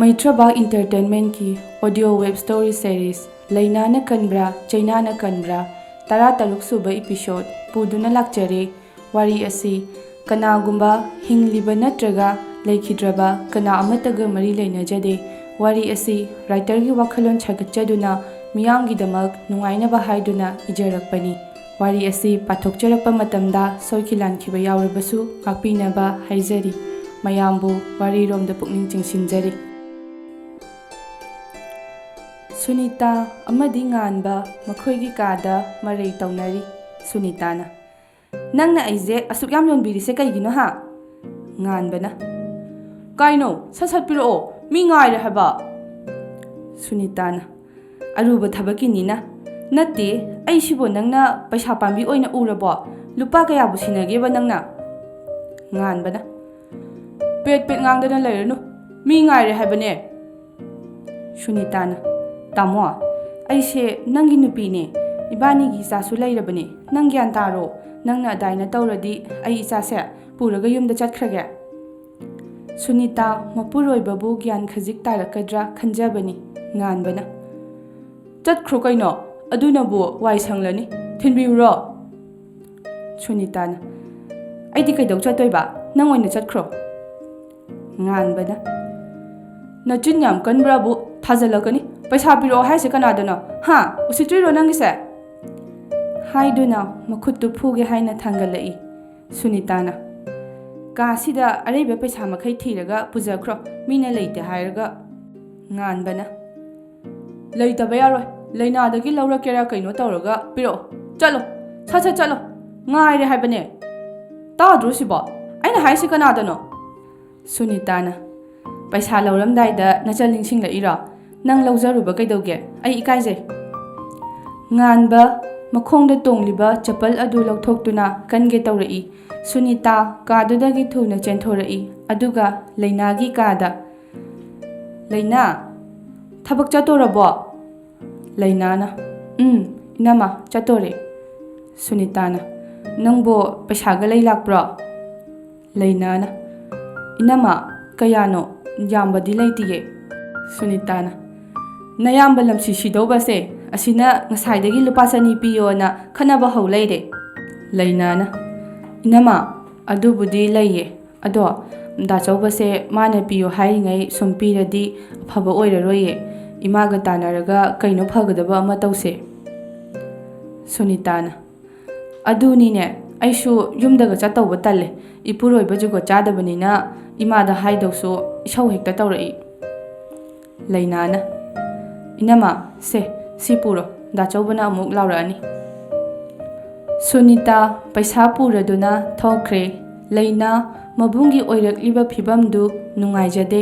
ꯃꯩꯇ꯭ꯔꯕꯥꯛ ꯏꯟꯇꯔꯇꯦꯟꯃꯦꯟꯠꯀꯤ audio web story series ꯂꯩꯅꯥꯅ ꯀꯟꯕ꯭ꯔꯥ ꯆꯩꯅꯥꯅ ꯀꯟꯕ꯭ꯔꯥ 13 ꯁꯨꯕ episode ꯄꯨꯗꯨꯅ ꯂꯥꯛꯆꯔꯦ꯫ ꯋꯥꯔꯤ ꯑꯁꯤ ꯀꯅꯥꯒꯨꯝꯕ ꯍꯤꯡꯂꯤꯕ ꯅꯠꯇ꯭ꯔꯒ ꯂꯩꯈꯤꯗ꯭ꯔꯕ ꯀꯅꯥ ꯑꯃꯠꯇꯒ ꯃꯔꯤ ꯂꯩꯅꯖꯗꯦ꯫ ꯋꯥꯔꯤ ꯑꯁꯤ ꯔꯥꯏꯇꯔꯒꯤ ꯋꯥꯈꯜꯂꯣꯟ ꯁꯥꯒꯠꯆꯗꯨꯅ ꯃꯤꯌꯥꯝꯒꯤꯗꯃꯛ ꯅꯨꯡꯉꯥꯏꯅꯕ ꯍꯥꯏꯗꯨꯅ ꯏꯖꯔꯛꯄꯅꯤ꯫ ꯋꯥꯔꯤ ꯑꯁꯤ ꯄꯥꯊꯣꯛꯆꯔꯛꯄ ꯃꯇꯝꯗ ꯁꯣꯏꯈꯤ ꯂꯥꯟꯈꯤꯕ ꯌꯥꯎꯔꯕꯁꯨ ꯉꯥꯛꯄꯤꯅꯕ ꯍꯥꯏꯖꯔꯤ꯫ ꯃꯌꯥꯝꯕꯨ ꯋꯥꯔꯤꯔꯣꯝꯗ ꯄꯨꯛꯅꯤꯡ ꯆꯤꯡꯁꯤꯟꯖꯔꯤ꯫ ꯁꯨꯅꯤꯇꯥ ꯑꯃꯗꯤ ꯉꯥꯟꯕ ꯃꯈꯣꯏꯒꯤ ꯀꯥꯗ ꯃꯔꯩ ꯇꯧꯅꯔꯤ꯫ ꯁꯨꯅꯤꯇꯥꯅ, "ꯅꯪꯅ ꯑꯩꯁꯦ ꯑꯁꯨꯛ ꯌꯥꯝ ꯌꯣꯟꯕꯤꯔꯤꯁꯦ ꯀꯩꯒꯤꯅꯣ ꯍꯥ?" ꯉꯥꯟꯕꯅ, "ꯀꯩꯅꯣ ꯁꯠ-ꯁꯠ ꯄꯤꯔꯛꯑꯣ, ꯃꯤ ꯉꯥꯏꯔꯦ ꯍꯥꯏꯕ." ꯁꯨꯅꯤꯇꯥꯅ, "ꯑꯔꯨꯕ ꯊꯕꯛꯀꯤꯅꯤꯅ." "ꯅꯠꯇꯦ, ꯑꯩꯁꯤꯕꯨ ꯅꯪꯅ ꯄꯩꯁꯥ ꯄꯥꯝꯕꯤ ꯑꯣꯏꯅ ꯎꯔꯕꯣ? ꯂꯨꯄꯥ ꯀꯌꯥꯕꯨ ꯁꯤꯟꯅꯒꯦꯕ ꯅꯪꯅ?" ꯉꯥꯟꯕꯅ, "ꯄꯦꯠ ꯄꯦꯠ ꯉꯥꯡꯗꯅ ꯂꯩꯔꯅꯨ, ꯃꯤ ꯉꯥꯏꯔꯦ ꯍꯥꯏꯕꯅꯦ." ꯁꯨꯅꯤꯇꯥꯅ, "ꯇꯥꯃꯣ, ꯑꯩꯁꯦ ꯅꯪꯒꯤ ꯅꯨꯄꯤꯅꯦ, ꯏꯕꯥꯅꯤꯒꯤ ꯏꯆꯥꯁꯨ ꯂꯩꯔꯕꯅꯦ, ꯅꯪ ꯒ꯭ꯌꯥꯟ ꯇꯥꯔꯣ꯫ ꯅꯪꯅ ꯑꯗꯥꯏꯅ ꯇꯧꯔꯗꯤ ꯑꯩ ꯏꯆꯥꯁꯦ ꯄꯨꯔꯒ ꯌꯨꯝꯗ ꯆꯠꯈ꯭ꯔꯒꯦ." ꯁꯨꯅꯤꯇꯥ ꯃꯄꯨꯔꯣꯏꯕꯕꯨ ꯒ꯭ꯌꯥꯟ ꯈꯖꯤꯛ ꯇꯥꯔꯛꯀꯗ꯭ꯔꯥ ꯈꯟꯖꯕꯅꯤ꯫ ꯉꯥꯟꯕꯅ, "ꯆꯠꯈ꯭ꯔꯣ ꯀꯩꯅꯣ, ꯑꯗꯨꯅꯕꯨ ꯋꯥꯏ ꯁꯪꯂꯅꯤ, ꯊꯤꯟꯕꯤꯌꯨꯔꯣ?" ꯁꯨꯅꯤꯇꯥꯅ, "ꯑꯩꯗꯤ ꯀꯩꯗꯧ ꯆꯠꯇꯣꯏꯕ, ꯅꯪ ꯑꯣꯏꯅ ꯆꯠꯈ꯭ꯔꯣ." ꯉꯥꯟꯕꯅ, "ꯅꯆꯤꯟ ꯌꯥꯝ ꯀꯟꯕ꯭ꯔꯥꯕꯨ, ꯊꯥꯖꯜꯂꯛꯀꯅꯤ, ꯄꯩꯁꯥ ꯄꯤꯔꯛꯑꯣ ꯍꯥꯏꯁꯦ ꯀꯅꯥꯗꯅꯣ, ꯍꯥ? ꯎꯁꯤꯠꯇ꯭ꯔꯤꯔꯣ ꯅꯪꯒꯤꯁꯦ?" ꯍꯥꯏꯗꯨꯅ ꯃꯈꯨꯠꯇꯨ ꯐꯨꯒꯦ ꯍꯥꯏꯅ ꯊꯥꯡꯒꯠꯂꯛꯏ꯫ ꯁꯨꯅꯤꯇꯥꯅ, "ꯀꯥꯁꯤꯗ ꯑꯔꯩꯕ ꯄꯩꯁꯥ ꯃꯈꯩ ꯊꯤꯔꯒ ꯄꯨꯖꯈ꯭ꯔꯣ, ꯃꯤꯅ ꯂꯩꯇꯦ ꯍꯥꯏꯔꯒ." ꯉꯥꯟꯕꯅ, "ꯂꯩꯇꯕ ꯌꯥꯔꯣꯏ, ꯂꯩꯅꯥꯗꯒꯤ ꯂꯧꯔꯛꯀꯦꯔꯥ ꯀꯩꯅꯣ ꯇꯧꯔꯒ ꯄꯤꯔꯛꯑꯣ, ꯆꯠꯂꯣ, ꯁꯠ-ꯁꯠ ꯆꯠꯂꯣ, ꯉꯥꯏꯔꯦ ꯍꯥꯏꯕꯅꯦ꯫ ꯇꯥꯗ꯭ꯔꯣ ꯁꯤꯕꯣ, ꯑꯩꯅ ꯍꯥꯏꯁꯤ ꯀꯅꯥꯗꯅꯣ?" ꯁꯨꯅꯤꯇꯥꯅ, "ꯄꯩꯁꯥ ꯂꯧꯔꯝꯗꯥꯏꯗ ꯅꯆꯜ ꯅꯤꯡꯁꯤꯡꯂꯛꯏꯔꯣ? ꯅꯪ ꯂꯧꯖꯔꯨꯕ ꯀꯩꯗꯧꯒꯦ, ꯑꯩ ꯏꯀꯥꯏꯖꯩ." ꯉꯥꯟꯕ ꯃꯈꯣꯡꯗ ꯇꯣꯡꯂꯤꯕ ꯆꯄꯜ ꯑꯗꯨ ꯂꯧꯊꯣꯛꯇꯨꯅ ꯀꯟꯒꯦ ꯇꯧꯔꯛꯏ꯫ ꯁꯨꯅꯤꯇꯥ ꯀꯥꯗꯨꯗꯒꯤ ꯊꯨꯅ ꯆꯦꯟꯊꯣꯔꯛꯏ, ꯑꯗꯨꯒ ꯂꯩꯅꯥꯒꯤ ꯀꯥꯗ, "ꯂꯩꯅꯥ, ꯊꯕꯛ ꯆꯠꯇꯣꯔꯕꯣ?" ꯂꯩꯅꯥꯅ, ꯏꯅꯝꯃ, ꯆꯠꯇꯣꯔꯦ." ꯁꯨꯅꯤꯇꯥꯅ, "ꯅꯪꯕꯨ ꯄꯩꯁꯥꯒ ꯂꯩ ꯂꯥꯛꯄ꯭ꯔꯣ?" ꯂꯩꯅꯥꯅ, "ꯏꯅꯝꯃ, ꯀꯌꯥꯅꯣ? ꯌꯥꯝꯕꯗꯤ ꯂꯩꯇꯤꯌꯦ." ꯁꯨꯅꯤꯇꯥꯅ, "ꯅꯌꯥꯝꯕ ꯂꯝꯁꯤ ꯁꯤꯗꯧꯕꯁꯦ ꯑꯁꯤꯅ ꯉꯁꯥꯏꯗꯒꯤ ꯂꯨꯄꯥ 200 ꯄꯤꯌꯣꯅ ꯈꯟꯅꯕ ꯍꯧ ꯂꯩꯔꯦ." ꯂꯩꯅꯥꯅ, "ꯏꯅꯝꯃ, ꯑꯗꯨꯕꯨꯗꯤ ꯂꯩꯌꯦ, ꯑꯗꯣ ꯗꯥꯆꯧꯕꯁꯦ ꯃꯥꯅ ꯄꯤꯌꯣ ꯍꯥꯏꯔꯤꯉꯩ ꯁꯨꯝ ꯄꯤꯔꯗꯤ ꯑꯐꯕ ꯑꯣꯏꯔꯔꯣꯏꯌꯦ꯫ ꯏꯃꯥꯒ ꯇꯥꯟꯅꯔꯒ ꯀꯩꯅꯣ ꯐꯒꯗꯕ ꯑꯃ ꯇꯧꯁꯦ." ꯁꯨꯅꯤꯇꯥꯅ, "ꯑꯗꯨꯅꯤꯅꯦ, ꯑꯩꯁꯨ ꯌꯨꯝꯗꯒ ꯆꯠꯇꯧꯕ ꯇꯜꯂꯦ, ꯏꯄꯨꯔꯣꯏꯕ ꯖꯨꯒꯣꯠ ꯆꯥꯗꯕꯅꯤꯅ ꯏꯃꯥꯗ ꯍꯥꯏꯗꯧꯁꯨ ꯏꯁꯧ ꯍꯦꯛꯇ ꯇꯧꯔꯛꯏ." ꯂꯩꯅꯥꯅ, "ꯏꯅꯝꯃ, ꯁꯤ ꯄꯨꯔꯣ, ꯗꯥꯆꯧꯕꯅ ꯑꯃꯨꯛ ꯂꯥꯎꯔꯛꯑꯅꯤ." ꯁꯨꯅꯤꯇꯥ ꯄꯩꯁꯥ ꯄꯨꯔꯗꯨꯅ ꯊꯣꯛꯈ꯭ꯔꯦ꯫ ꯂꯩꯅꯥ ꯃꯕꯨꯡꯒꯤ ꯑꯣꯏꯔꯛꯂꯤꯕ ꯐꯤꯚꯝꯗꯨ ꯅꯨꯡꯉꯥꯏꯖꯗꯦ꯫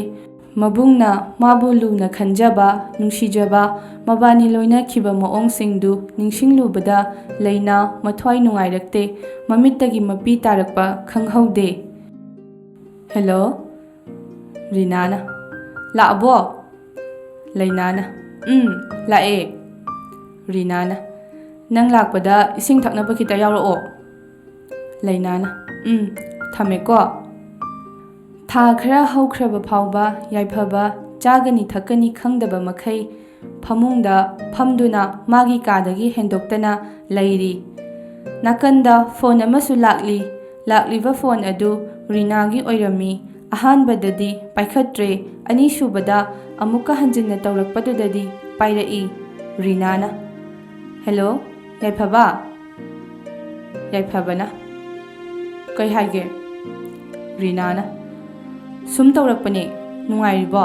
ꯃꯕꯨꯡꯅ ꯃꯥꯕꯨ ꯂꯨꯅ ꯈꯟꯖꯕ, ꯅꯨꯡꯁꯤꯖꯕ, ꯃꯕꯥꯅꯤ ꯂꯣꯏꯅꯈꯤꯕ ꯃꯑꯣꯡꯁꯤꯡꯗꯨ ꯅꯤꯡꯁꯤꯡꯂꯨꯕꯗ ꯂꯩꯅꯥ ꯃꯊ꯭ꯋꯥꯏ ꯅꯨꯡꯉꯥꯏꯔꯛꯇꯦ꯫ ꯃꯃꯤꯠꯇꯒꯤ ꯃꯄꯤ ꯇꯥꯔꯛꯄ ꯈꯪꯍꯧꯗꯦ꯫ "ꯍꯦꯂꯣ." ꯔꯤꯅꯥꯅ, "ꯂꯥꯛꯑꯕꯣ?" ꯂꯩꯅꯥꯅ, ꯂꯥꯛꯑꯦ." ꯔꯤꯅꯥꯅ, "ꯅꯪ ꯂꯥꯛꯄꯗ ꯏꯁꯤꯡ ꯊꯛꯅꯕ ꯈꯤꯇ ꯌꯥꯎꯔꯛꯑꯣ." ꯂꯩꯅꯥꯅ, ꯊꯝꯃꯦꯀꯣ." ꯊꯥ ꯈꯔ ꯍꯧꯈ꯭ꯔꯕ ꯐꯥꯎꯕ ꯌꯥꯏꯐꯕ ꯆꯥꯒꯅꯤ ꯊꯛꯀꯅꯤ ꯈꯪꯗꯕ ꯃꯈꯩ ꯐꯃꯨꯡꯗ ꯐꯝꯗꯨꯅ ꯃꯥꯒꯤ ꯀꯥꯗꯒꯤ ꯍꯦꯟꯗꯣꯛꯇꯅ ꯂꯩꯔꯤ꯫ ꯅꯥꯀꯟꯗ ꯐꯣꯟ ꯑꯃꯁꯨ ꯂꯥꯛꯂꯤ꯫ ꯂꯥꯛꯂꯤꯕ ꯐꯣꯟ ꯑꯗꯨ ꯔꯤꯅꯥꯒꯤ ꯑꯣꯏꯔꯝꯃꯤ꯫ ꯑꯍꯥꯟꯕꯗꯗꯤ ꯄꯥꯏꯈꯠꯇ꯭ꯔꯦ, ꯑꯅꯤꯁꯨꯕꯗ ꯑꯃꯨꯛꯀ ꯍꯟꯖꯤꯟꯅ ꯇꯧꯔꯛꯄꯗꯨꯗꯗꯤ ꯄꯥꯏꯔꯛꯏ꯫ ꯔꯤꯅꯥꯅ, "ꯍꯦꯂꯣ, ꯌꯥꯏꯐꯕ." ꯌꯥꯏꯐꯕꯅ, "ꯀꯩ ꯍꯥꯏꯒꯦ?" ꯔꯤꯅꯥꯅ, "ꯁꯨꯝ ꯇꯧꯔꯛꯄꯅꯦ, ꯅꯨꯡꯉꯥꯏꯔꯤꯕꯣ?"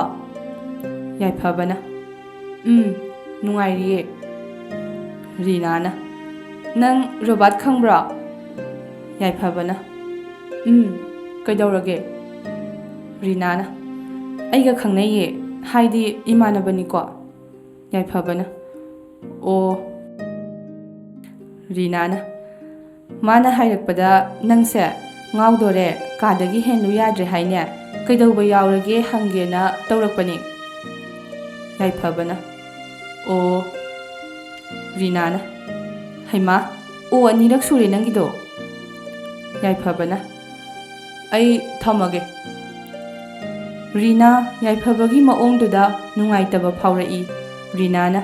ꯌꯥꯏꯐꯕꯅ, ꯅꯨꯡꯉꯥꯏꯔꯤꯌꯦ." ꯔꯤꯅꯥꯅ, "ꯅꯪ ꯔꯣꯕꯥꯠ ꯈꯪꯕ꯭ꯔꯣ?" ꯌꯥꯏꯐꯕꯅ, "ꯀꯩꯗꯧꯔꯒꯦ?" ꯔꯤꯅꯥꯅ, "ꯑꯩꯒ ꯈꯪꯅꯩꯌꯦ, ꯍꯥꯏꯗꯤ ꯏꯃꯥꯟꯅꯕꯅꯤꯀꯣ." ꯌꯥꯏꯐꯕꯅ, "ꯑꯣ." ꯔꯤꯅꯥꯅ, "ꯃꯥꯅ ꯍꯥꯏꯔꯛꯄꯗ ꯅꯪꯁꯦ ꯉꯥꯎꯗꯣꯔꯦ, ꯀꯥꯗꯒꯤ ꯍꯦꯟꯂꯨ ꯌꯥꯗ꯭ꯔꯦ ꯍꯥꯏꯅꯦ, ꯀꯩꯗꯧꯕ ꯌꯥꯎꯔꯒꯦ ꯍꯪꯒꯦꯅ ꯇꯧꯔꯛꯄꯅꯦ." ꯌꯥꯏꯐꯕꯅ, "ꯑꯣ." ꯔꯤꯅꯥꯅ, "ꯍꯩꯃꯥ, ꯑꯣ ꯑꯅꯤꯔꯛ ꯁꯨꯔꯦ ꯅꯪꯒꯤꯗꯣ." ꯌꯥꯏꯐꯕꯅ, "ꯑꯩ ꯊꯝꯃꯒꯦ." ꯔꯤꯅꯥ ꯌꯥꯏꯐꯕꯒꯤ ꯃꯑꯣꯡꯗꯨꯗ ꯅꯨꯡꯉꯥꯏꯇꯕ ꯐꯥꯎꯔꯛꯏ꯫ ꯔꯤꯅꯥꯅ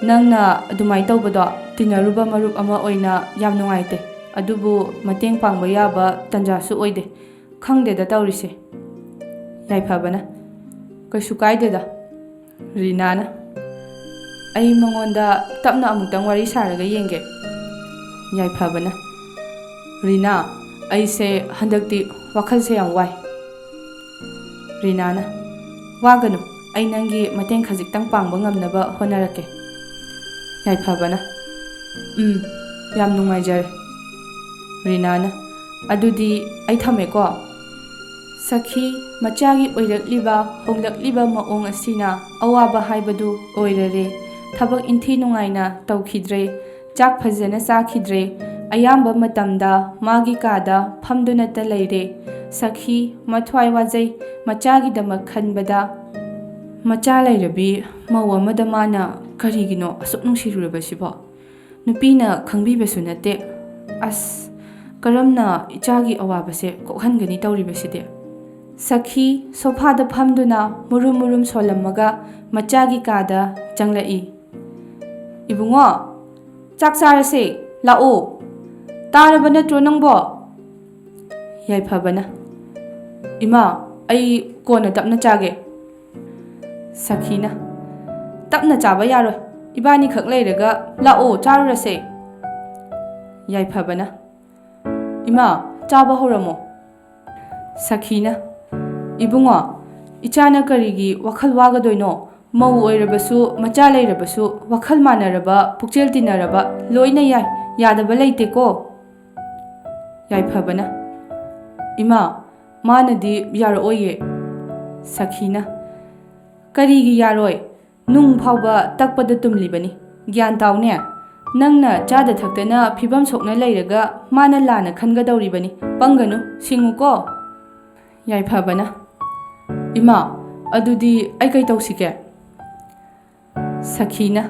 "ꯅꯪꯅ ꯑꯗꯨꯃꯥꯏꯅ ꯇꯧꯕꯗꯣ ꯇꯤꯟꯅꯔꯨꯕ ꯃꯔꯨꯞ ꯑꯃ ꯑꯣꯏꯅ ꯌꯥꯝ ꯅꯨꯡꯉꯥꯏꯇꯦ, ꯑꯗꯨꯕꯨ ꯃꯇꯦꯡ ꯄꯥꯡꯕ ꯌꯥꯕ ꯇꯟꯖꯥꯁꯨ ꯑꯣꯏꯗꯦ, ꯈꯪꯗꯦꯗ ꯇꯧꯔꯤꯁꯦ"꯫ ꯌꯥꯏꯐꯕꯅ "ꯀꯩꯁꯨ ꯀꯥꯏꯗꯦꯗ"꯫ ꯔꯤꯅꯥꯅ "ꯑꯩ ꯃꯉꯣꯟꯗ ꯇꯞꯅ ꯑꯃꯨꯛꯇꯪ ꯋꯥꯔꯤ ꯁꯥꯔꯒ ꯌꯦꯡꯒꯦ"꯫ ꯌꯥꯏꯐꯕꯅ "ꯔꯤꯅꯥ, ꯑꯩꯁꯦ ꯍꯟꯗꯛꯇꯤ ꯋꯥꯈꯜꯁꯦ ꯌꯥꯝ ꯋꯥꯏ"꯫ ꯔꯤꯅꯥꯅ "ꯋꯥꯒꯅꯨ, ꯑꯩ ꯅꯪꯒꯤ ꯃꯇꯦꯡ ꯈꯖꯤꯛꯇꯪ ꯄꯥꯡꯕ ꯉꯝꯅꯕ ꯍꯣꯠꯅꯔꯛꯀꯦ"꯫ ꯌꯥꯏꯐꯕꯅ "ꯌꯥꯝ ꯅꯨꯡꯉꯥꯏꯖꯔꯦ"꯫ ꯔꯤꯅꯥꯅ "ꯑꯗꯨꯗꯤ ꯑꯩ ꯊꯝꯃꯦꯀꯣ"꯫ ꯁꯈꯤ ꯃꯆꯥꯒꯤ ꯑꯣꯏꯔꯛꯂꯤꯕ ꯍꯣꯡꯂꯛꯂꯤꯕ ꯃꯑꯣꯡ ꯑꯁꯤꯅ ꯑꯋꯥꯕ ꯍꯥꯏꯕꯗꯨ ꯑꯣꯏꯔꯔꯦ꯫ ꯊꯕꯛ ꯏꯟꯊꯤ ꯅꯨꯡꯉꯥꯏꯅ ꯇꯧꯈꯤꯗ꯭ꯔꯦ, ꯆꯥꯛ ꯐꯖꯅ ꯆꯥꯈꯤꯗ꯭ꯔꯦ, ꯑꯌꯥꯝꯕ ꯃꯇꯝꯗ မာꯒꯤ ꯀꯥꯗ ꯐꯝꯗꯨꯅꯇ ꯂꯩꯔꯦ꯫ ꯁꯈꯤ ꯃꯊ꯭ꯋꯥꯏ ꯋꯥꯖꯩ ꯃꯆꯥꯒꯤꯗꯃꯛ ꯈꯟꯕꯗ꯫ ꯃꯆꯥ ꯂꯩꯔꯕꯤ ꯃꯧ ꯑꯃꯗ ꯃꯥꯅ ꯀꯔꯤꯒꯤꯅꯣ ꯑꯁꯨꯛ ꯅꯨꯡꯁꯤꯔꯨꯔꯕꯁꯤꯕꯣ? ꯅꯨꯄꯤꯅ ꯈꯪꯕꯤꯕꯁꯨ ꯅꯠꯇꯦ꯫ ꯑꯁ, ꯀꯔꯝꯅ ꯏꯆꯥꯒꯤ ꯑꯋꯥꯕꯁꯦ ꯀꯣꯛꯍꯟꯒꯅꯤ ꯇꯧꯔꯤꯕꯁꯤꯗꯤ? ꯁꯈꯤ ꯁꯣꯐꯥꯗ ꯐꯝꯗꯨꯅ ꯃꯨꯔꯨꯝ ꯃꯨꯔꯨꯝ ꯁꯣꯜꯂꯝꯃꯒ ꯃꯆꯥꯒꯤ ꯀꯥꯗ ꯆꯪꯂꯛꯏ꯫ "ꯏꯕꯨꯡꯉꯣ, ꯆꯥꯛ ꯆꯥꯔꯁꯦ, ꯂꯥꯛꯑꯣ, ꯇꯥꯔꯕ ꯅꯠꯇ꯭ꯔꯣ ꯅꯪꯕꯣ"꯫ ꯌꯥꯏꯐꯕꯅ "ꯏꯃꯥ, ꯑꯩ ꯀꯣꯟꯅ ꯇꯞꯅ ꯆꯥꯒꯦ"꯫ ꯁꯈꯤꯅ "ꯇꯞꯅ ꯆꯥꯕ ꯌꯥꯔꯣꯏ, ꯏꯕꯥꯅꯤꯈꯛ ꯂꯩꯔꯒ ꯂꯥꯛꯑꯣ ꯆꯥꯔꯨꯔꯁꯦ"꯫ ꯌꯥꯏꯐꯕꯅ "ꯏꯃꯥ, ꯆꯥꯕ ꯍꯧꯔꯝꯃꯣ"꯫ ꯁꯈꯤꯅ "ꯏꯕꯨꯡꯉꯣ, ꯏꯆꯥꯅ ꯀꯔꯤꯒꯤ ꯋꯥꯈꯜ ꯋꯥꯒꯗꯣꯏꯅꯣ? ꯃꯧ ꯑꯣꯏꯔꯕꯁꯨ ꯃꯆꯥ ꯂꯩꯔꯕꯁꯨ ꯋꯥꯈꯜ ꯃꯥꯟꯅꯔꯕ, ꯄꯨꯛꯆꯦꯜ ꯇꯤꯟꯅꯔꯕ ꯂꯣꯏꯅ ꯌꯥꯏ, ꯌꯥꯗꯕ ꯂꯩꯇꯦꯀꯣ"꯫ ꯌꯥꯏꯐꯕꯅ "ꯏꯃꯥ, ꯃꯥꯅꯗꯤ ꯌꯥꯔꯛꯑꯣꯏꯌꯦ"꯫ ꯁꯈꯤꯅ "ꯀꯔꯤꯒꯤ ꯌꯥꯔꯣꯏ? ꯅꯨꯡ ꯐꯥꯎꯕ ꯇꯛꯄꯗ ꯇꯨꯝꯂꯤꯕꯅꯤ, ꯒ꯭ꯌꯥꯟ ꯇꯥꯎꯅꯦ꯫ ꯅꯪꯅ ꯆꯥꯗ ꯊꯛꯇꯅ ꯐꯤꯕꯝ ꯁꯣꯛꯅ ꯂꯩꯔꯒ ꯃꯥꯅ ꯂꯥꯟꯅ ꯈꯟꯒꯗꯧꯔꯤꯕꯅꯤ, ꯄꯪꯒꯅꯨ, ꯁꯤꯡꯉꯨꯀꯣ"꯫ ꯌꯥꯏꯐꯕꯅ "ꯏꯃꯥ, ꯑꯗꯨꯗꯤ ꯑꯩ ꯀꯩ ꯇꯧꯁꯤꯒꯦ"꯫ ꯁꯈꯤꯅ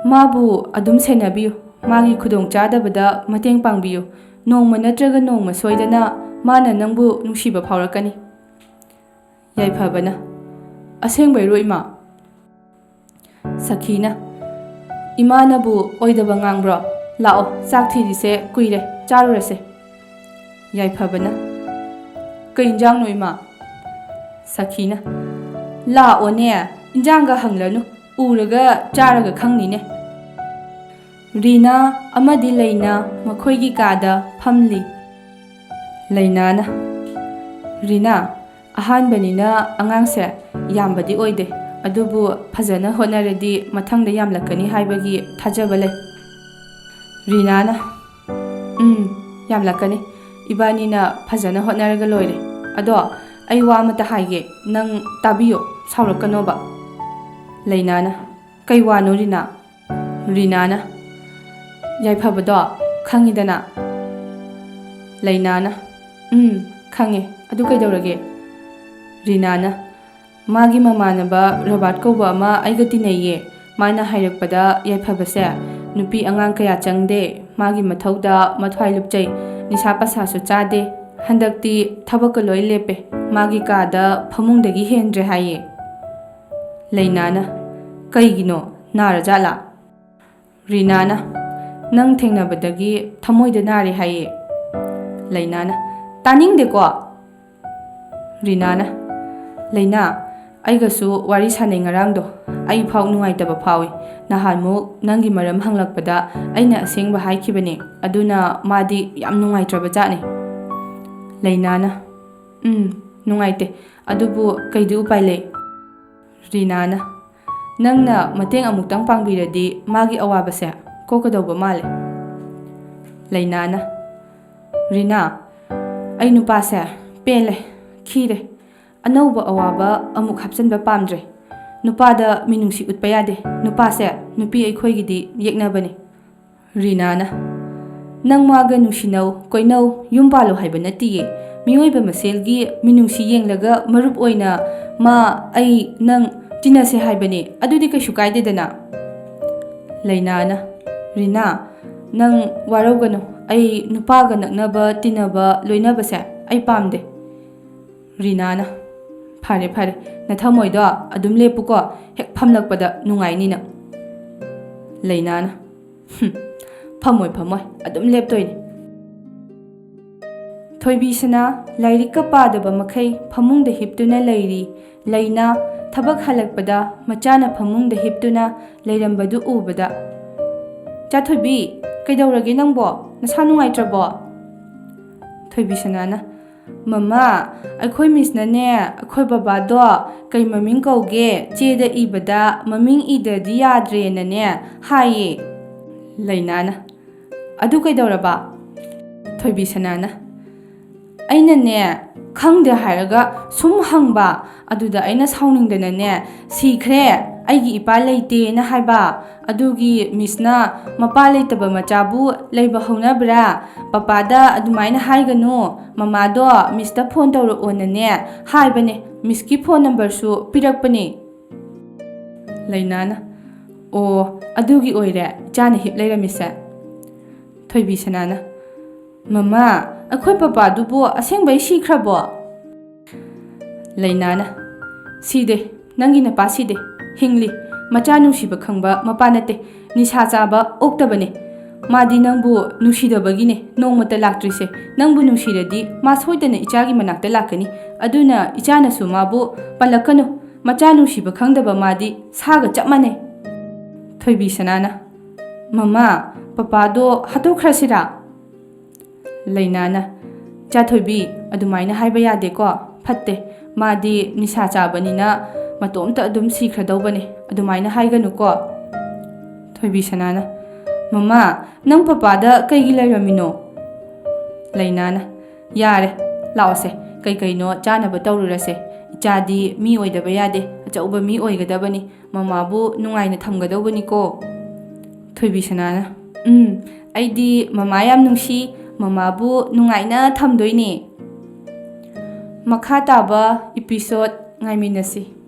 "ꯃꯥꯕꯨ ꯑꯗꯨꯝ ꯁꯦꯟꯅꯕꯤꯌꯨ, ꯃꯥꯒꯤ ꯈꯨꯗꯣꯡꯆꯥꯗꯕꯗ ꯃꯇꯦꯡ ꯄꯥꯡꯕꯤꯌꯨ, ꯅꯣꯡꯃ ꯅꯠꯇ꯭ꯔꯒ ꯅꯣꯡꯃ ꯁꯣꯏꯗꯅ ꯃꯥꯅ ꯅꯪꯕꯨ ꯅꯨꯡꯁꯤꯕ ꯐꯥꯎꯔꯛꯀꯅꯤ"꯫ ꯌꯥꯏꯐꯕꯅ "ꯑꯁꯦꯡꯕꯩꯔꯣ ꯏꯃꯥ"꯫ ꯁꯈꯤꯅ "ꯏꯃꯥꯅꯕꯨ ꯑꯣꯏꯗꯕ ꯉꯥꯡꯕ꯭ꯔꯣ? ꯂꯥꯛꯑꯣ, ꯆꯥꯛ ꯊꯤꯔꯤꯁꯦ ꯀꯨꯏꯔꯦ, ꯆꯥꯔꯨꯔꯁꯦ"꯫ ꯌꯥꯏꯐꯕꯅ "ꯀꯩ ꯏꯟꯖꯥꯡꯅꯣ ꯏꯃꯥ"꯫ ꯁꯈꯤꯅ "ꯂꯥꯛꯑꯣꯅꯦ, ꯏꯟꯖꯥꯡꯒ ꯍꯪꯂꯅꯨ, ꯎꯔꯒ ꯆꯥꯔꯒ ꯈꯪꯅꯤꯅꯦ"꯫ ꯔꯤꯅꯥ ꯑꯃꯗꯤ ꯂꯩꯅꯥ ꯃꯈꯣꯏꯒꯤ ꯀꯥꯗ ꯐꯝꯂꯤ꯫ ꯂꯩꯅꯥꯅ "ꯔꯤꯅꯥ, ꯑꯍꯥꯟꯕꯅꯤꯅ ꯑꯉꯥꯡꯁꯦ ꯌꯥꯝꯕꯗꯤ ꯑꯣꯏꯗꯦ, ꯑꯗꯨꯕꯨ ꯐꯖꯅ ꯍꯣꯠꯅꯔꯗꯤ ꯃꯊꯪꯗ ꯌꯥꯝꯂꯛꯀꯅꯤ ꯍꯥꯏꯕꯒꯤ ꯊꯥꯖꯕ ꯂꯩ"꯫ ꯔꯤꯅꯥꯅ "ꯌꯥꯝꯂꯛꯀꯅꯤ, ꯏꯕꯥꯅꯤꯅ ꯐꯖꯅ ꯍꯣꯠꯅꯔꯒ ꯂꯣꯏꯔꯦ꯫ ꯑꯗꯣ ꯑꯩ ꯋꯥ ꯑꯃꯇ ꯍꯥꯏꯒꯦ, ꯅꯪ ꯇꯥꯕꯤꯌꯣ, ꯁꯥꯎꯔꯛꯀꯅꯣꯕ"꯫ ꯂꯩꯅꯥꯅ "ꯀꯩ ꯋꯥꯅꯣ ꯔꯤꯅꯥ"꯫ ꯔꯤꯅꯥꯅ "ꯌꯥꯏꯐꯕꯗꯣ ꯈꯪꯉꯤꯗꯅ"꯫ ꯂꯩꯅꯥꯅ "ꯈꯪꯉꯦ, ꯑꯗꯨ ꯀꯩꯗꯧꯔꯒꯦ"꯫ ꯔꯤꯅꯥꯅ "ꯃꯥꯒꯤ ꯃꯃꯥꯟꯅꯕ ꯔꯣꯕꯥꯔꯠ ꯀꯧꯕ ꯑꯃ ꯑꯩꯒ ꯇꯤꯟꯅꯩꯌꯦ, ꯃꯥꯅ ꯍꯥꯏꯔꯛꯄꯗ ꯌꯥꯏꯐꯕꯁꯦ ꯅꯨꯄꯤ ꯑꯉꯥꯡ ꯀꯌꯥ ꯆꯪꯗꯦ, ꯃꯥꯒꯤ ꯃꯊꯧꯗ ꯃꯊ꯭ꯋꯥꯏ ꯂꯨꯞꯆꯩ, ꯅꯤꯁꯥ ꯄꯁꯥꯁꯨ ꯆꯥꯗꯦ, ꯍꯟꯗꯛꯇꯤ ꯊꯕꯛꯀ ꯂꯣꯏ ꯂꯦꯞꯄꯦ, ꯃꯥꯒꯤ ꯀꯥꯗ ꯐꯃꯨꯡꯗꯒꯤ ꯍꯦꯟꯗ꯭ꯔꯦ ꯍꯥꯏꯌꯦ"꯫ ꯂꯩꯅꯥꯅ "ꯀꯩꯒꯤꯅꯣ, ꯅꯥꯔꯖꯥꯠꯂꯥ"꯫ ꯔꯤꯅꯥꯅ "ꯅꯪ ꯊꯦꯡꯅꯕꯗꯒꯤ ꯊꯃꯣꯏꯗ ꯅꯥꯔꯦ ꯍꯥꯏꯌꯦ"꯫ ꯂꯩꯅꯥꯅ "ꯇꯥꯅꯤꯡꯗꯦꯀꯣ"꯫ ꯔꯤꯅꯥꯅ "ꯂꯩꯅꯥ, ꯑꯩꯒꯁꯨ ꯋꯥꯔꯤ ꯁꯥꯅꯩ ꯉꯔꯥꯡꯗꯣ, ꯑꯩ ꯐꯥꯎ ꯅꯨꯡꯉꯥꯏꯇꯕ ꯐꯥꯎꯏ꯫ ꯅꯍꯥꯟꯃꯨꯛ ꯅꯪꯒꯤ ꯃꯔꯝ ꯍꯪꯂꯛꯄꯗ ꯑꯩꯅ ꯑꯁꯦꯡꯕ ꯍꯥꯏꯈꯤꯕꯅꯦ, ꯑꯗꯨꯅ ꯃꯥꯗꯤ ꯌꯥꯝ ꯅꯨꯡꯉꯥꯏꯇ꯭ꯔꯕꯖꯥꯠꯅꯤ"꯫ ꯂꯩꯅꯥꯅ "ꯅꯨꯡꯉꯥꯏꯇꯦ, ꯑꯗꯨꯕꯨ ꯀꯩꯗꯤ ꯎꯄꯥꯏ ꯂꯩ"꯫ ꯔꯤꯅꯥꯅ "ꯅꯪꯅ ꯃꯇꯦꯡ ꯑꯃꯨꯛꯇꯪ ꯄꯥꯡꯕꯤꯔꯗꯤ ꯃꯥꯒꯤ ꯑꯋꯥꯕꯁꯦ ꯀꯣꯛꯀꯗꯧꯕ ꯃꯥꯜꯂꯦ"꯫ ꯂꯩꯅꯥꯅ "ꯔꯤꯅꯥ, ꯑꯩ ꯅꯨꯄꯥꯁꯦ ꯄꯦꯜꯂꯦ, ꯈꯤꯔꯦ, ꯑꯅꯧꯕ ꯑꯋꯥꯕ ꯑꯃꯨꯛ ꯍꯥꯞꯆꯟꯕ ꯄꯥꯝꯗ꯭ꯔꯦ꯫ ꯅꯨꯄꯥꯗ ꯃꯤꯅꯨꯡꯁꯤ ꯎꯠꯄ ꯌꯥꯗꯦ, ꯅꯨꯄꯥꯁꯦ ꯅꯨꯄꯤ ꯑꯩꯈꯣꯏꯒꯤꯗꯤ ꯌꯦꯛꯅꯕꯅꯤ"꯫ ꯔꯤꯅꯥꯅ "ꯅꯪ ꯃꯥꯒ ꯅꯨꯡꯁꯤꯅꯧ, ꯀꯣꯏꯅꯧ, ꯌꯨꯝ ꯄꯥꯜꯂꯣ ꯍꯥꯏꯕ ꯅꯠꯇꯤꯌꯦ, ꯃꯤꯑꯣꯏꯕ ꯃꯁꯦꯜꯒꯤ ꯃꯤꯅꯨꯡꯁꯤ ꯌꯦꯡꯂꯒ ꯃꯔꯨꯞ ꯑꯣꯏꯅ ꯑꯩ, ꯅꯪ ꯇꯤꯟꯅꯁꯦ ꯍꯥꯏꯕꯅꯦ, ꯑꯗꯨꯗꯤ ꯀꯩꯁꯨ ꯀꯥꯏꯗꯦꯗꯅ"꯫ ꯂꯩꯅꯥꯅ "ꯔꯤꯅꯥ, ꯅꯪ ꯋꯥꯔꯧꯒꯅꯨ, ꯑꯩ ꯅꯨꯄꯥꯒ ꯅꯛꯅꯕ, ꯇꯤꯟꯅꯕ, ꯂꯣꯏꯅꯕꯁꯦ ꯑꯩ ꯄꯥꯝꯗꯦ"꯫ ꯔꯤꯅꯥꯅ ꯐꯔꯦ ꯐꯔꯦ ꯅꯊꯝꯃꯣꯏꯗꯣ ꯑꯗꯨꯝ ꯂꯦꯞꯄꯨꯀꯣ ꯍꯦꯛ ꯐꯝꯂꯛꯄꯗ ꯅꯨꯡꯉꯥꯏꯅꯤ ꯅꯪ ꯂꯩꯅꯥꯅ ꯐꯝꯃꯣꯏ ꯑꯗꯨꯝ ꯂꯦꯞꯇꯣꯏꯅꯤ ꯊꯣꯏꯕꯤꯁꯅꯥ ꯂꯥꯏꯔꯤꯛꯀ ꯄꯥꯗꯕ ꯃꯈꯩ ꯐꯃꯨꯡꯗ ꯍꯤꯞꯇꯨꯅ ꯂꯩꯔꯤ ꯂꯩꯅꯥ ꯊꯕꯛ ꯍꯜꯂꯛꯄꯗ ꯃꯆꯥꯅ ꯐꯃꯨꯡꯗ ꯍꯤꯞꯇꯨꯅ ꯂꯩꯔꯝꯕꯗꯨ ꯎꯕꯗ ꯆꯥꯊꯣꯏꯕꯤ ꯀꯩꯗꯧꯔꯒꯦ ꯅꯪꯕꯣ ꯅꯁꯥ ꯅꯨꯡꯉꯥꯏꯇ꯭ꯔꯕꯣ ꯊꯣꯏꯕꯤꯁꯅꯥꯅ ꯃꯃꯥ ꯑꯩꯈꯣꯏ ꯃꯤꯁꯅꯅꯦ ꯑꯩꯈꯣꯏ ꯕꯕꯥꯗꯣ ꯀꯩ ꯃꯃꯤꯡ ꯀꯧꯒꯦ ꯆꯦꯗ ꯏꯕꯗ ꯃꯃꯤꯡ ꯏꯗ꯭ꯔꯗꯤ ꯌꯥꯗ꯭ꯔꯦꯅꯅꯦ ꯍꯥꯏꯌꯦ ꯂꯩꯅꯥꯅ ꯑꯗꯨ ꯀꯩꯗꯧꯔꯕ ꯊꯣꯏꯕꯤꯁꯅꯥꯅ ꯑꯩꯅꯅꯦ ꯈꯪꯗꯦ ꯍꯥꯏꯔꯒ ꯁꯨꯝ ꯍꯪꯕ ꯑꯗꯨꯗ ꯑꯩꯅ ꯁꯥꯎꯅꯤꯡꯗꯅꯅꯦ סיꯈ꯭ꯔꯦ ꯑꯩꯒꯤ ꯏꯄꯥ ꯂꯩꯇꯦꯅ ꯍꯥꯏꯕ ꯑꯗꯨꯒꯤ ꯃꯤꯁꯅ ꯃꯄꯥ ꯂꯩꯇꯕ ꯃꯆꯥꯕꯨ ꯂꯩꯕ ꯍꯧꯅꯕ꯭ꯔꯥ ꯄꯄꯥꯗ ꯑꯗꯨꯃꯥꯏꯅ ꯍꯥꯏꯒꯅꯨ ꯃꯃꯥꯗꯣ ꯃꯤꯁꯇ ꯐꯣꯟ ꯇꯧꯔꯛꯑꯣꯅꯅꯦ ꯍꯥꯏꯕꯅꯦ ꯃꯤꯁꯀꯤ ꯐꯣꯟ ꯅꯝꯕꯔꯁꯨ ꯄꯤꯔꯛꯄꯅꯦ ꯂꯩꯅꯥꯅ ꯑꯣ ꯑꯗꯨꯒꯤ ꯑꯣꯏꯔꯦ ꯏꯆꯥꯅ ꯍꯤꯞ ꯂꯩꯔꯝꯃꯤꯁꯦ ꯊꯣꯏꯕꯤꯁꯅꯥꯅ ꯃꯃꯥ ꯑꯩꯈꯣꯏ ꯄꯄꯥꯗꯨꯕꯨ ꯑꯁꯦꯡꯕꯩ ꯁꯤꯈ꯭ꯔꯕꯣ ꯂꯩꯅꯥꯅ ꯁꯤꯗꯦ ꯅꯪꯒꯤ ꯅꯄꯥ ꯁꯤꯗꯦ ꯍꯤꯡꯂꯤ ꯃꯆꯥ ꯅꯨꯡꯁꯤꯕ ꯈꯪꯕ ꯃꯄꯥ ꯅꯠꯇꯦ ꯅꯤꯁꯥ ꯆꯥꯕ ꯑꯣꯛꯇꯕꯅꯦ ꯃꯥꯗꯤ ꯅꯪꯕꯨ ꯅꯨꯡꯁꯤꯗꯕꯒꯤꯅꯦ ꯅꯣꯡꯃꯇ ꯂꯥꯛꯇ꯭ꯔꯤꯁꯦ ꯅꯪꯕꯨ ꯅꯨꯡꯁꯤꯔꯗꯤ ꯃꯥ ꯁꯣꯏꯗꯅ ꯏꯆꯥꯒꯤ ꯃꯅꯥꯛꯇ ꯂꯥꯛꯀꯅꯤ ꯑꯗꯨꯅ ꯏꯆꯥꯅꯁꯨ ꯃꯥꯕꯨ ꯄꯜꯂꯛꯀꯅꯨ ꯃꯆꯥ ꯅꯨꯡꯁꯤꯕ ꯈꯪꯗꯕ ꯃꯥꯗꯤ ꯁꯥꯒ ꯆꯞ ꯃꯥꯟꯅꯩ ꯊꯣꯏꯕꯤꯁꯅꯥꯅ ꯃꯃꯥ ꯄꯄꯥꯗꯣ ꯍꯥꯠꯇꯣꯛꯈ꯭ꯔꯁꯤꯔꯥ ꯂꯩꯅꯥꯅ ꯆꯥꯊꯣꯏꯕꯤ ꯑꯗꯨꯃꯥꯏꯅ ꯍꯥꯏꯕ ꯌꯥꯗꯦꯀꯣ ꯐꯠꯇꯦ ꯃꯥꯗꯤ ꯅꯤꯁꯥ ꯆꯥꯕꯅꯤꯅ ꯃꯇꯣꯝꯇ ꯑꯗꯨꯝ ꯁꯤꯈ꯭ꯔꯗꯧꯕꯅꯦ ꯑꯗꯨꯃꯥꯏꯅ ꯍꯥꯏꯒꯅꯨꯀꯣ ꯊꯣꯏꯕꯤꯁꯅꯥꯅ ꯃꯃꯥ ꯅꯪ ꯄꯄꯥꯗ ꯀꯩꯒꯤ ꯂꯩꯔꯝꯃꯤꯅꯣ ꯂꯩꯅꯥꯅ ꯌꯥꯔꯦ ꯂꯥꯛꯑꯣꯁꯦ ꯀꯩꯀꯩꯅꯣ ꯆꯥꯅꯕ ꯇꯧꯔꯨꯔꯁꯦ ꯏꯆꯥꯗꯤ ꯃꯤ ꯑꯣꯏꯗꯕ ꯌꯥꯗꯦ ꯑꯆꯧꯕ ꯃꯤ ꯑꯣꯏꯒꯗꯕꯅꯤ ꯃꯃꯥꯕꯨ ꯅꯨꯡꯉꯥꯏꯅ ꯊꯝꯒꯗꯧꯕꯅꯤꯀோ ꯊꯣꯏꯕꯤꯁꯅꯥꯅ ꯑꯩꯗꯤ ꯃꯃꯥ ꯌꯥꯝ ꯅꯨꯡꯁꯤ ꯃꯃꯥꯕꯨ ꯅꯨꯡꯉꯥꯏꯅ ꯊꯝꯗꯣꯏꯅꯦ ꯃꯈꯥ ꯇꯥꯕ ꯏꯄꯤꯁꯣꯗ ꯉꯥꯏꯃꯤꯟꯅꯁꯤ